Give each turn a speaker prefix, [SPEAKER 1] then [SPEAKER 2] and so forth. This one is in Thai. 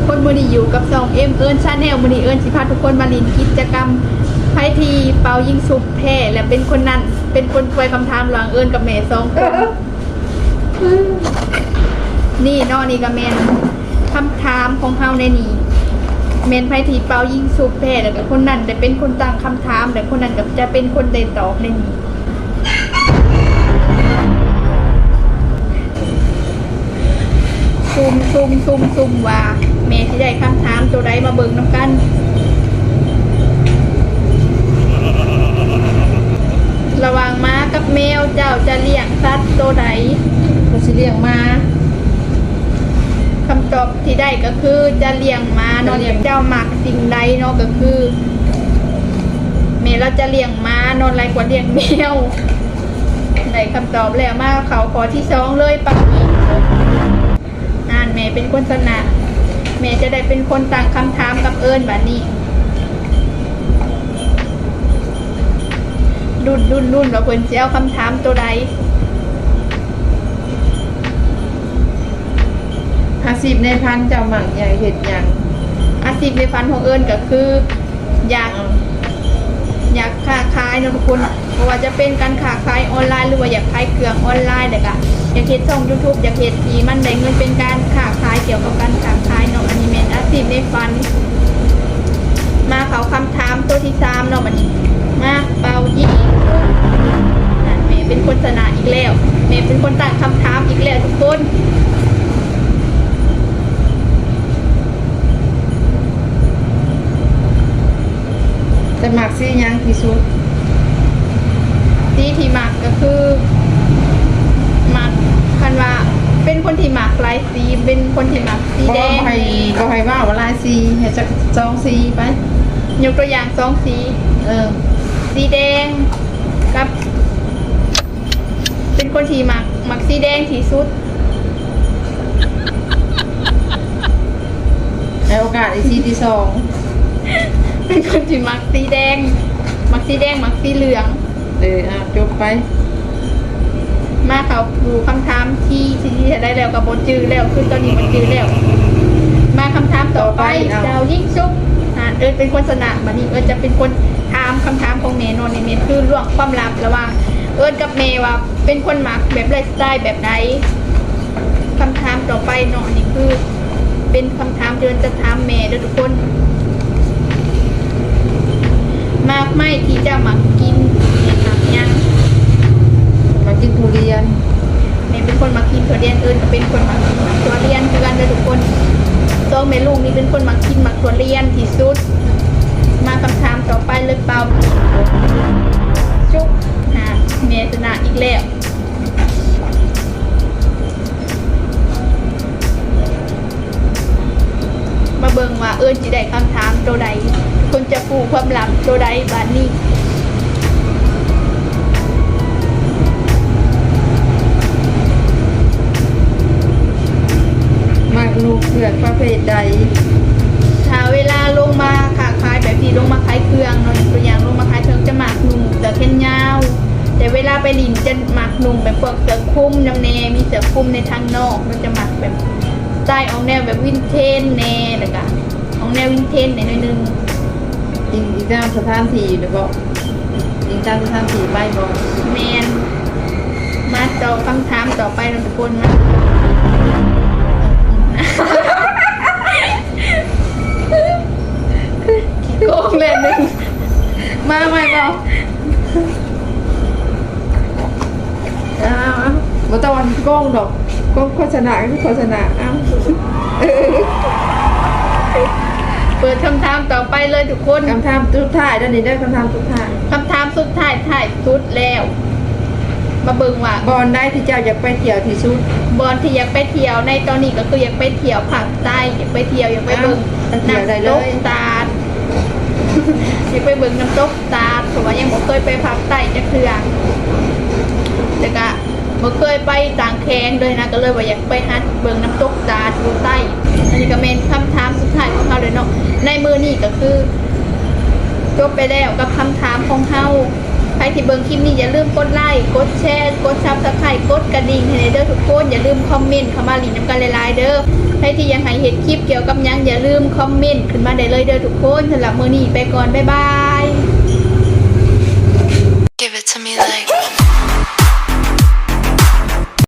[SPEAKER 1] คนมือนีอยู่กับ2Mเอิญชาแนลมือนีเอิญสิพาทุกคนมาลินกิจกรรมไพ่ทีเป่ายิงสุบแพ้และเป็นคนนั้นเป็นคนควยคำถามหลังเอิญกับแม่2 คนนี่นอนี่กับแมนคำถามของเฮาในนี้แมนไพ่ทีเป่ายิงสุบแพ้แล้วกับคนนั้นจะเป็นคนตั้งคำถามแต่คนนั้นก็จะเป็นคนได้ตอบในนี้ซุ่มว่าแม่ที่ได้คำถามตัวใดมาเบิ่งน้ำกันระหว่างม้ากับแมวเจ้าจะเลี้ยงสัตว์ตัวใด
[SPEAKER 2] เราจะเลี้ยงมา
[SPEAKER 1] คำตอบที่ได้ก็คือจะเลี้ยงม้าเนาะเจ้ามักสิ่งใดเนาะก็คือแม่เราจะเลี้ยงม้านอนไรกว่าเลี้ยงแมวได้คำตอบแล้วมาเขาขอที่2เลยปักแม่เป็นคนชนะแม่จะได้เป็นคนตั้งคำถามกับเอิญแบบนี้รุ่นว่าเพิ่นสิเอาคำถามตัวใด
[SPEAKER 2] อาชีพในพันเจ้าหมั่งใหญ่เห็ดอย่าง
[SPEAKER 1] อาชีพในฝันของเอิญก็คืออยากค้าขายนะทุกคนเพราะว่าจะเป็นการค้าขายออนไลน์หรือว่าอยากขายเครื่องออนไลน์เด็กอะอยากเฮ็ดช่อง YouTube อยากเฮ็ดที่มันได้เงินเป็นการค้าขายเกี่ยวกับการค้าขายเนาะอันนี้แม่นอาชีพในฝันมาเขาคำถามตัวที่3เนาะบัดนี้มาเป่ายิงแม่เป็นคนชนะอีกแล้วแม่เป็นคนตั้งคำถามอีกแล้วทุกคน
[SPEAKER 2] จะหมักซี่ยังที่สุด
[SPEAKER 1] ที่หมักก็คือหมักคันว่าเป็นคนที่หมักลายสีเป็นคนที่หมักสีแดง
[SPEAKER 2] ก็ให้ว่าลายสีให้จะ2 สีไป
[SPEAKER 1] ยกตัวอย่าง2 สีสีแดงกับเป็นคนที่หมักสีแดงที่สุด
[SPEAKER 2] ในโอกาสอีกสีที่2
[SPEAKER 1] เป็นคนที่หมักสีแดงหมักสีเหลือง
[SPEAKER 2] จบไป
[SPEAKER 1] มาเขาดูคำถามที่จะได้แล้วกับบทจื้อแล้วคือตอนนี้มันจื้อแล้วมาคำถามต่อไปดาวยิ่งชุบเอิญเป็นคนชนะบัดนี้เอิญจะเป็นคนถามคำถามของเมย์นนเมย์คือเรื่องความลับระหว่างเอิญกับเมย์ว่าเป็นคนหมักแบบไลฟ์สไตล์แบบไหนคำถามต่อไปเนาะนี่คือเป็นคำถามเดินจะถามเมย์ด้วยทุกคนมากไม่ที่จะหมักกินหมักยัง
[SPEAKER 2] มากินทุเรียน
[SPEAKER 1] เมย์เป็นคนหมักกินทุเรียนเอิญก็เป็นคนหมักทุเรียนคือกันเลยทุกคนตัวเมลูกนี่เป็นคนหมักกินหมักทุเรียนที่สุดมาคำถามต่อไปเลยเปล่าจุ๊บเมย์ชนะอีกแล้วมาเบิ่งว่าเอิญจีได้คำถามตัวใดคนจะปูความลับตัวใดบ้านนี้
[SPEAKER 2] มากลูกเผือกประเภทใด
[SPEAKER 1] ถ้าเวลาลงมาขาขายแบบที่ลงมาขายเครื่องเนาะตัวอย่างลงมาขายเครื่องจะหมักหนุ่มแต่แค่ยาวแต่เวลาไปลินจะหมักหนุ่มแบบพวกเสือคุ้มน้ำเนมีเสือคุ้มในทางนอกมันจะหมักแบบสไตล์ออกแนวแบบวินเทจแน่แล้วก็ออกแนววินเทจหน่อยนึง
[SPEAKER 2] อีกตามสถานที่หรือเปล่าอีกตามสถานที่ไปบ่
[SPEAKER 1] แมนมาต่อคำถามต่อไปทุกคนมาโกงเลยนึงมาใหม่เปล่า
[SPEAKER 2] บ่ตะวันโกงดอกโกงโฆษณาคือโฆษณา
[SPEAKER 1] เปิดคำถามต่อไปเลยทุกคน
[SPEAKER 2] คำถามสุดท้ายแล้วนี่ได้คำถามสุดท้าย
[SPEAKER 1] สุดท้ายสุดแล้วมาเบิ่งว่า
[SPEAKER 2] บอลได้ที่เจ้าอยากไปเที่ยวที่สุด
[SPEAKER 1] บอลที่อยากไปเที่ยวในตอนนี้ก็คืออยากไปเที่ยวภาคใต้อยากไปเที่ยวอยากไปเบิ่งน้ำตกตาดอยากไปเบิ่งน้ำตกตาดเพราะว่ายังบ่เคยไปภาคใต้จักเทื่อแต่ก็บ่เคยไปต่างแขงเลยนะก็เลยว่าอยากไปฮัดเบิ่งน้ำตกตาดอยู่ใต้อันนี้ก็เป็นคำถามสุดท้ายของเราเลยเนาะในมือนี่ก็คือจบไปแล้วกับคำถามของเฮา ใครที่เบิ่งคลิปนี้อย่าลืมกดไลค์กดแชร์กดซับสไครต์กดกระดิ่งให้เด้อทุกคนอย่าลืมคอมเมนต์เข้ามาหลีน้ำกันหลายๆเด้อใครที่ยังให้เห็นคลิปเกี่ยวกับหยังอย่าลืมคอมเมนต์ขึ้นมาได้เลยเด้อทุกคนสำหรับมื้อนี้ไปก่อนบ๊ายบาย
[SPEAKER 3] Give it to me like